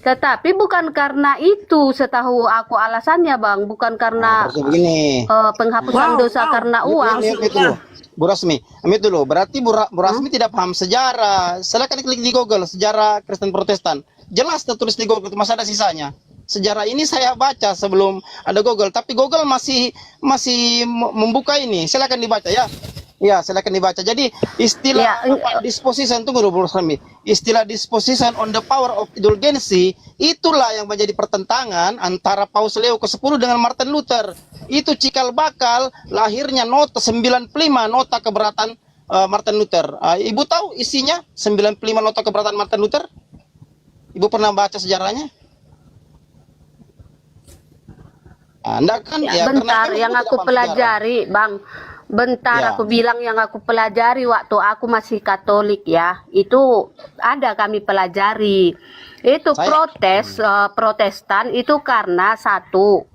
Tetapi bukan karena itu, setahu aku alasannya Bang, bukan karena begini. penghapusan dosa karena uang. Amit dulu, Bu Rasmi, amit dulu. Berarti Bu Rasmi tidak paham sejarah. Silakan klik di Google sejarah Kristen Protestan. Jelas tertulis di Google, masih ada sisanya. Sejarah ini saya baca sebelum ada Google, tapi Google masih membuka ini. Silakan dibaca ya. Ya, silakan dibaca. Jadi istilah disposition, tunggu dulu Bu Rasmi. Istilah disposition on the power of indulgency, itulah yang menjadi pertentangan antara Paus Leo ke-10 dengan Martin Luther. Itu cikal bakal lahirnya nota 95, nota keberatan Martin Luther. Ibu tahu isinya 95 nota keberatan Martin Luther? Ibu pernah baca sejarahnya? Anda kan ya, bentar, yang aku pelajari Bang. Bentar, aku bilang yang aku pelajari waktu aku masih Katolik ya, itu ada kami pelajari. Itu Protestan itu karena satu,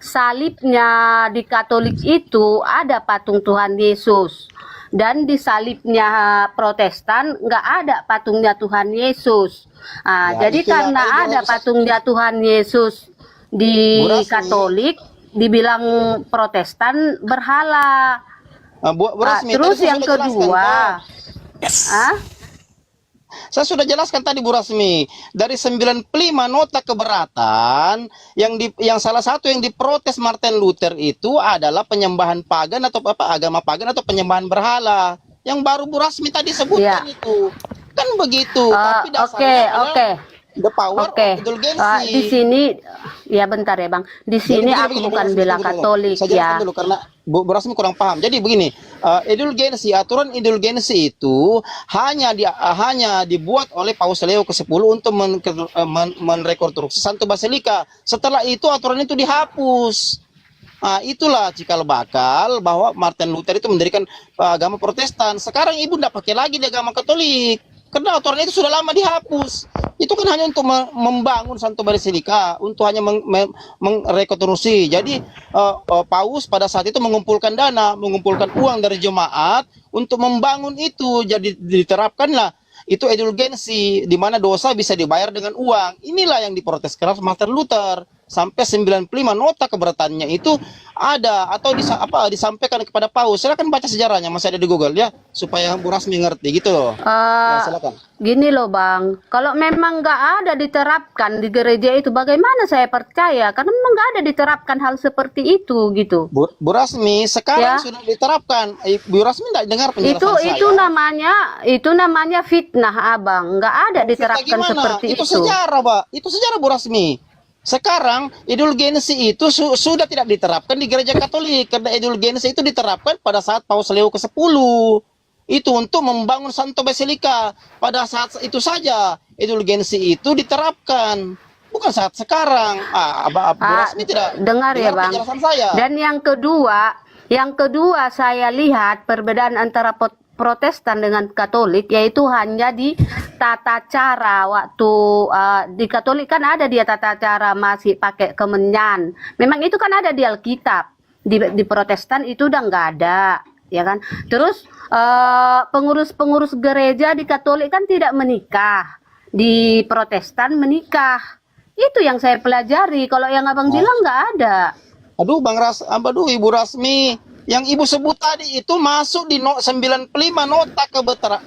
salibnya di Katolik itu ada patung Tuhan Yesus. Dan di salibnya Protestan nggak ada patungnya Tuhan Yesus. Jadi karena ada patungnya Tuhan Yesus di Katolik, dibilang Protestan berhala. Terus yang kedua, saya sudah jelaskan tadi Bu Rasmi, dari 95 nota keberatan yang salah satu yang diprotes Martin Luther itu adalah penyembahan pagan atau agama pagan atau penyembahan berhala. Yang baru Bu Rasmi tadi sebutkan itu. Kan begitu, tapi dasarnya the power of indulgency. Di sini ya bentar ya Bang. Di sini aku bukan bela Katolik ya. Dulu, karena Bu Rasmi kurang paham. Jadi begini, indulgensi, aturan indulgensi itu hanya dibuat oleh Paus Leo ke-10 untuk merekonstruksi Santo Basilika. Setelah itu aturan itu dihapus. Itulah cikal bakal bahwa Martin Luther itu mendirikan agama Protestan. Sekarang ibu tidak pakai lagi di agama Katolik. Karena aturan itu sudah lama dihapus. Itu kan hanya untuk membangun Santo Basilika, untuk hanya merekonstruksi. Jadi Paus pada saat itu mengumpulkan dana, mengumpulkan uang dari jemaat untuk membangun itu. Jadi diterapkanlah itu indulgensi, di mana dosa bisa dibayar dengan uang. Inilah yang diprotes keras Martin Luther. Sampai 95 nota keberatannya itu ada atau disampaikan kepada Paus. Silakan baca sejarahnya, masih ada di Google ya, supaya Bu Rasmi ngerti gitu loh. Silakan. Gini loh Bang, kalau memang nggak ada diterapkan di gereja itu, bagaimana saya percaya? Karena memang nggak ada diterapkan hal seperti itu gitu. Bu Rasmi, sekarang sudah diterapkan. Bu Rasmi tidak dengar penjelasan saya. Itu namanya fitnah Abang, nggak ada diterapkan seperti itu. Itu sejarah Pak, itu sejarah Bu Rasmi. Sekarang indulgensi itu sudah tidak diterapkan di gereja Katolik, karena indulgensi itu diterapkan pada saat Paus Leo ke-10. Itu untuk membangun Santo Basilika. Pada saat itu saja indulgensi itu diterapkan, bukan saat sekarang. Bu Rasmi tidak dengar ya Bang. Saya. Dan yang kedua saya lihat perbedaan antara Protestan dengan Katolik yaitu hanya di tata cara. Waktu di Katolik kan ada dia tata cara masih pakai kemenyan. Memang itu kan ada di Alkitab. Di Protestan itu udah nggak ada, ya kan? Terus pengurus-pengurus gereja di Katolik kan tidak menikah. Di Protestan menikah. Itu yang saya pelajari. Kalau yang Abang bilang nggak ada. Aduh Ibu Rasmi, yang Ibu sebut tadi itu masuk di 95 nota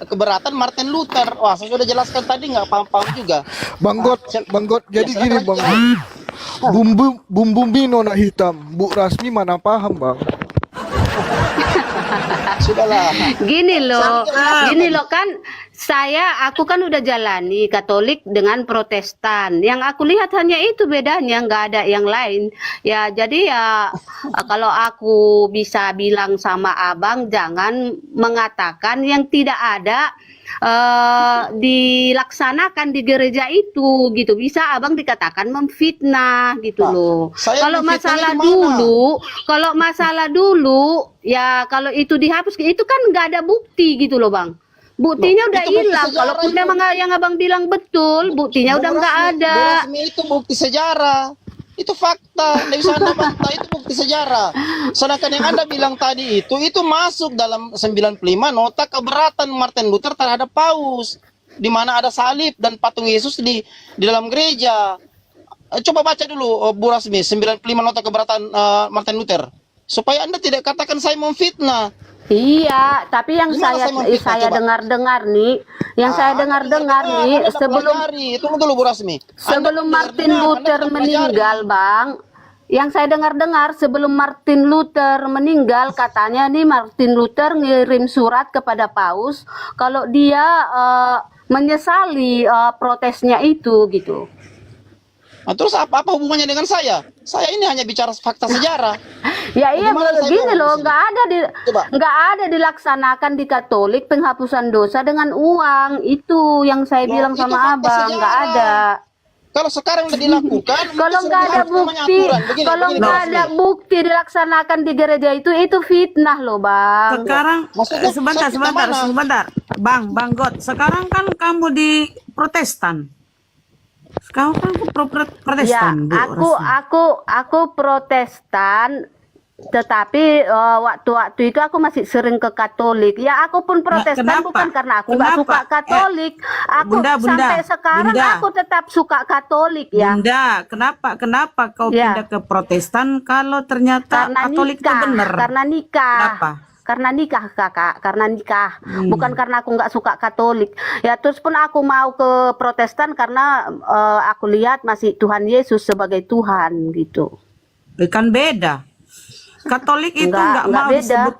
keberatan Martin Luther. Wah, saya sudah jelaskan tadi, nggak paham-paham juga. Bang God, jadi gini Bang. Bumbu nona hitam, Bu Rasmi mana paham Bang? Sudahlah. Gini loh kan aku kan udah jalani Katolik dengan Protestan. Yang aku lihat hanya itu bedanya, nggak ada yang lain. Ya jadi ya kalau aku bisa bilang sama Abang, jangan mengatakan yang tidak ada dilaksanakan di gereja itu gitu. Bisa Abang dikatakan memfitnah gitu loh. Kalau masalah dulu ya, kalau itu dihapus itu kan nggak ada bukti gitu loh Bang. Buktinya udah hilang. Kalaupun memang yang Abang bilang betul, buktinya udah nggak ada. Itu bukti sejarah. Itu fakta, tidak bisa Anda bantah, itu bukti sejarah. Sedangkan yang Anda bilang tadi itu masuk dalam 95 nota keberatan Martin Luther terhadap Paus. di mana ada salib dan patung Yesus di dalam gereja. Coba baca dulu Bu Rasmi 95 nota keberatan Martin Luther supaya Anda tidak katakan saya memfitnah. Iya, tapi yang Gimana saya memfitnah, saya coba? dengar-dengar nih, yang saya dengar-dengar nih Tunggu dulu Bu Rasmi. sebelum Anda Martin tidak Luther pelajari. meninggal, Bang. Yang saya dengar-dengar sebelum Martin Luther meninggal, katanya nih Martin Luther ngirim surat kepada Paus kalau dia menyesali protesnya itu gitu. Nah, terus apa hubungannya dengan saya? Saya ini hanya bicara fakta sejarah. Ya iya, Bagaimana saya begini bohong loh, di sini? Coba. nggak ada dilaksanakan di Katolik penghapusan dosa dengan uang. Itu yang saya Loh, bilang itu sama fakta abang, nggak sejarah. ada. Kalau sekarang udah dilakukan, Kalau itu nggak ada harus namanya bukti, aturan. Begini, kalau begini, nggak Bu ada Rasmi. bukti dilaksanakan di gereja itu fitnah loh, Bang. Sekarang Maksudnya, sebentar, saya sebentar, mana? sebentar. Bang God, sekarang kan kamu di Protestan. Kamu kan Ya, Protestan, Bu Rasmi. aku Protestan, tetapi waktu-waktu itu aku masih sering ke Katolik. Ya, aku pun Protestan kenapa? bukan karena aku nggak suka Kenapa? Katolik. Aku Bunda, sampai sekarang Bunda. aku tetap suka Katolik ya. Bunda, kenapa kau Ya. pindah ke Protestan kalau ternyata Karena Katolik itu nikah, benar? karena nikah. Kenapa? Karena nikah kakak, karena nikah, bukan karena aku nggak suka Katolik. Ya terus pun aku mau ke Protestan karena aku lihat masih Tuhan Yesus sebagai Tuhan gitu. Kan beda. Katolik itu Enggak nggak mau beda. disebut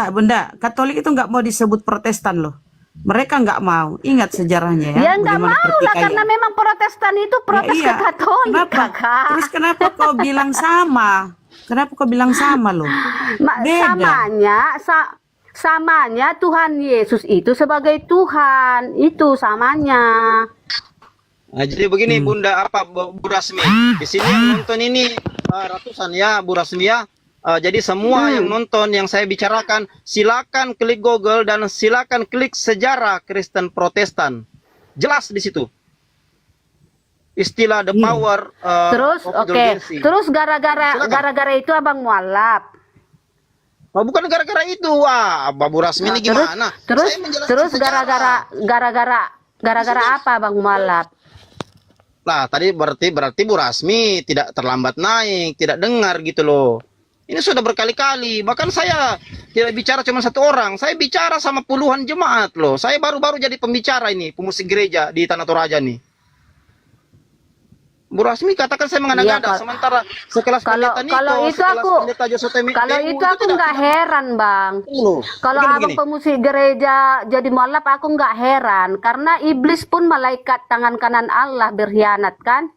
Bunda. Katolik itu nggak mau disebut Protestan loh. Mereka nggak mau. Ingat sejarahnya ya. Ya nggak bagaimana mau lah pertikaian. karena memang Protestan itu protes Ya, ke Katolik kenapa? kakak. Terus kenapa kau bilang sama? Kenapa kau bilang sama loh? Beda. Samanya Tuhan Yesus itu sebagai Tuhan, itu samanya. Nah, jadi begini Bunda Bu Rasmi. Di sini yang nonton ini ratusan ya Bu Rasmi ya. Jadi semua yang nonton yang saya bicarakan silakan klik Google dan silakan klik sejarah Kristen Protestan. Jelas di situ. Istilah the power Terus of oke, indulgency. terus gara-gara Silakan. itu abang mualaf. Oh, bukan gara-gara itu. Wah, Bu Rasmi ini gimana? Terus Saya menjelaskan terus sejarah. gara-gara apa bang mualaf? Lah, tadi berarti Bu Rasmi tidak terlambat naik, tidak dengar gitu loh. Ini sudah berkali-kali. Bahkan saya tidak bicara cuma satu orang. Saya bicara sama puluhan jemaat loh. Saya baru-baru jadi pembicara ini, pemusik gereja di Tanah Toraja nih. Bu Rasmi katakan saya mengada-ngada, Iya, sementara sekelas pendeta Niko, kalau itu sekelas aku pendeta Joseph Temi- kalau Temu itu aku tidak- nggak heran bang. Loh, Kalau begini, abang begini. pemusik gereja jadi mualaf aku nggak heran karena iblis pun malaikat tangan kanan Allah berkhianat kan?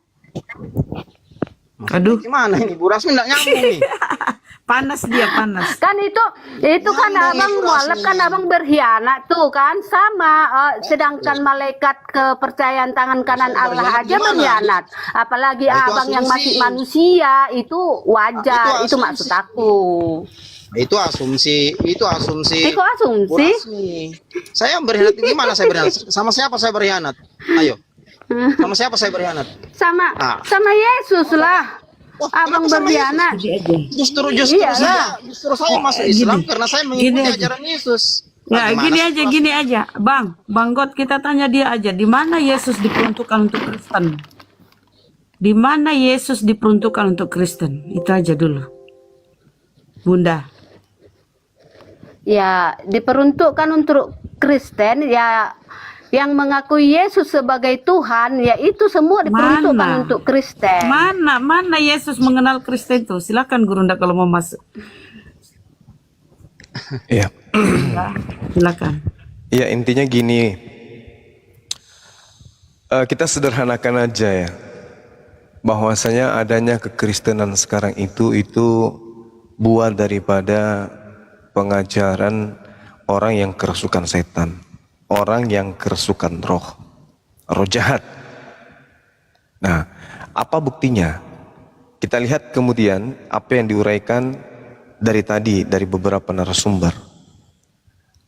Aduh, Gimana ini Bu Rasmi nggak nyambung nih. panas dia panas. Kan itu kan Nyambung abang itu mualaf rasanya. kan abang berkhianat tuh kan sama sedangkan malaikat kepercayaan tangan kanan Allah berkhianat aja gimana? berkhianat apalagi Nah, itu abang yang asumsi. masih manusia itu wajar Itu itu asumsi. maksud aku. Itu asumsi. Itu Bu asumsi. Rasmi. Saya berkhianat gimana saya berkhianat? Sama siapa saya berkhianat? Ayo. Sama siapa saya berkhianat? Sama Ah. sama Yesus lah. Wah, Abang kenapa sama berkhianat. Jadi aja. Justru Iya justru saya masuk Islam karena saya mengikuti Gini aja. ajaran Yesus. Ya, Bagaimana gini aja. Bang God, kita tanya dia aja. Di mana Yesus diperuntukkan untuk Kristen? Di mana Yesus diperuntukkan untuk Kristen? Itu aja dulu. Bunda. Ya, diperuntukkan untuk Kristen ya yang mengakui Yesus sebagai Tuhan, ya itu semua diperuntukkan Mana? untuk Kristen. Mana Yesus mengenal Kristen itu? Silakan Gurunda kalau mau masuk. Iya, Ya, silakan. ya intinya gini, kita sederhanakan aja ya, bahwasanya adanya kekristenan sekarang itu buah daripada pengajaran orang yang kerasukan setan, orang yang kerasukan roh jahat. Nah, apa buktinya? Kita lihat kemudian apa yang diuraikan dari beberapa narasumber.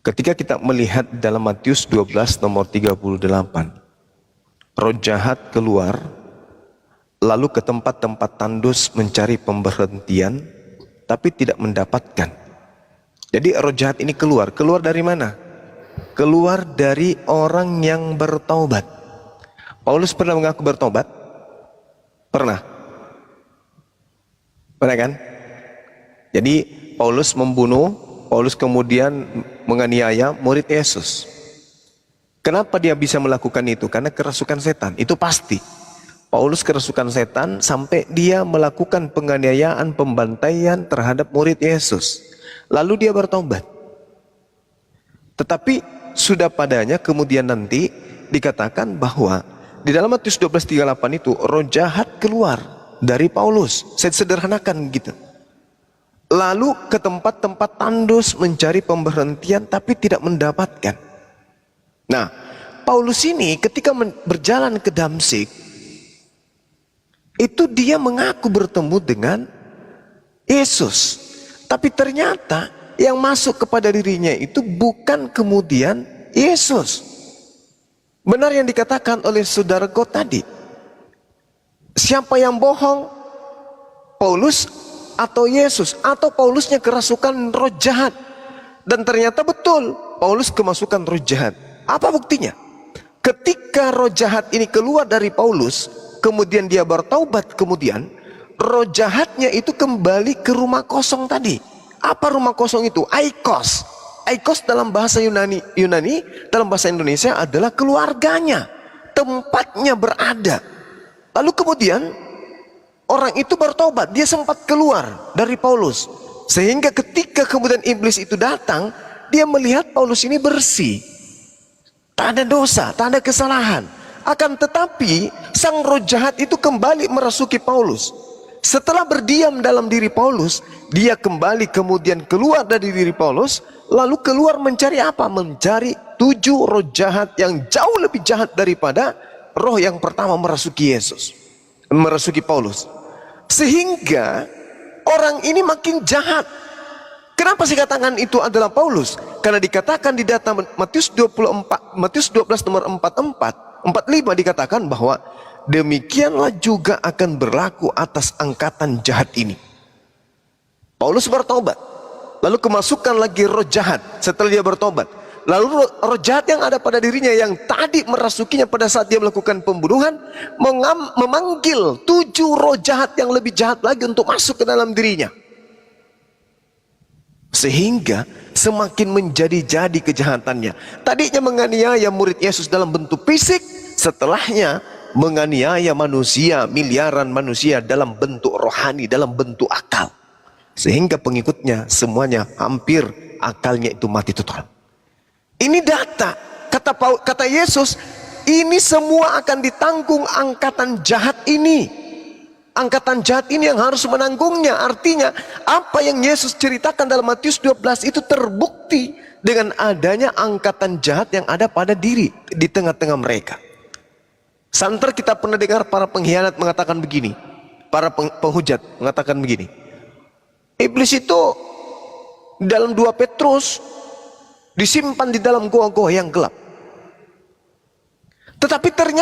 Ketika kita melihat dalam Matius 12 nomor 38, roh jahat keluar lalu ke tempat-tempat tandus mencari pemberhentian tapi tidak mendapatkan. Jadi roh jahat ini keluar dari mana? keluar dari orang yang bertaubat. Paulus pernah mengaku bertobat? Pernah? Pernah kan? Jadi Paulus membunuh, Paulus kemudian menganiaya murid Yesus. Kenapa dia bisa melakukan itu? Karena kerasukan setan, itu pasti. Paulus kerasukan setan sampai dia melakukan penganiayaan, pembantaian terhadap murid Yesus. Lalu dia bertobat. Tetapi sudah padanya kemudian nanti dikatakan bahwa di dalam Matius 12:38 itu roh jahat keluar dari Paulus. Saya sederhanakan gitu. Lalu ke tempat-tempat tandus mencari pemberhentian tapi tidak mendapatkan. Nah, Paulus ini ketika berjalan ke Damsyik, itu dia mengaku bertemu dengan Yesus. Tapi ternyata yang masuk kepada dirinya itu bukan kemudian Yesus. Benar yang dikatakan oleh saudaraku tadi. Siapa yang bohong? Paulus atau Yesus? Atau Paulusnya kerasukan roh jahat? Dan ternyata betul, Paulus kemasukan roh jahat. Apa buktinya? Ketika roh jahat ini keluar dari Paulus, kemudian dia bertaubat, kemudian roh jahatnya itu kembali ke rumah kosong tadi. Apa rumah kosong itu? Aikos. Aikos dalam bahasa Yunani, dalam bahasa Indonesia adalah keluarganya, tempatnya berada. Lalu kemudian orang itu bertobat, dia sempat keluar dari Paulus. Sehingga ketika kemudian iblis itu datang, dia melihat Paulus ini bersih. Tak ada dosa, tak ada kesalahan. Akan tetapi sang roh jahat itu kembali merasuki Paulus. Setelah berdiam dalam diri Paulus, dia kembali kemudian keluar dari diri Paulus, lalu keluar mencari apa? Mencari 7 roh jahat yang jauh lebih jahat daripada roh yang pertama merasuki Yesus, merasuki Paulus. Sehingga orang ini makin jahat. Kenapa saya katakan itu adalah Paulus? Karena dikatakan di data Matius 12 nomor 45 dikatakan bahwa demikianlah juga akan berlaku atas angkatan jahat ini. Paulus bertobat, lalu kemasukan lagi roh jahat setelah dia bertobat. Lalu roh jahat yang ada pada dirinya yang tadi merasukinya pada saat dia melakukan pembunuhan, memanggil 7 roh jahat yang lebih jahat lagi untuk masuk ke dalam dirinya. Sehingga semakin menjadi-jadi kejahatannya. Tadinya menganiaya murid Yesus dalam bentuk fisik, setelahnya menganiaya manusia, miliaran manusia dalam bentuk rohani, dalam bentuk akal. Sehingga pengikutnya semuanya hampir akalnya itu mati total. Ini data, kata Yesus, ini semua akan ditanggung angkatan jahat ini. Angkatan jahat ini yang harus menanggungnya. Artinya apa yang Yesus ceritakan dalam Matius 12 itu terbukti dengan adanya angkatan jahat yang ada pada diri di tengah-tengah mereka. Santer kita pernah dengar para pengkhianat mengatakan begini, para penghujat mengatakan begini, iblis itu dalam 2 Petrus disimpan di dalam goa-goa yang gelap. Tetapi ternyata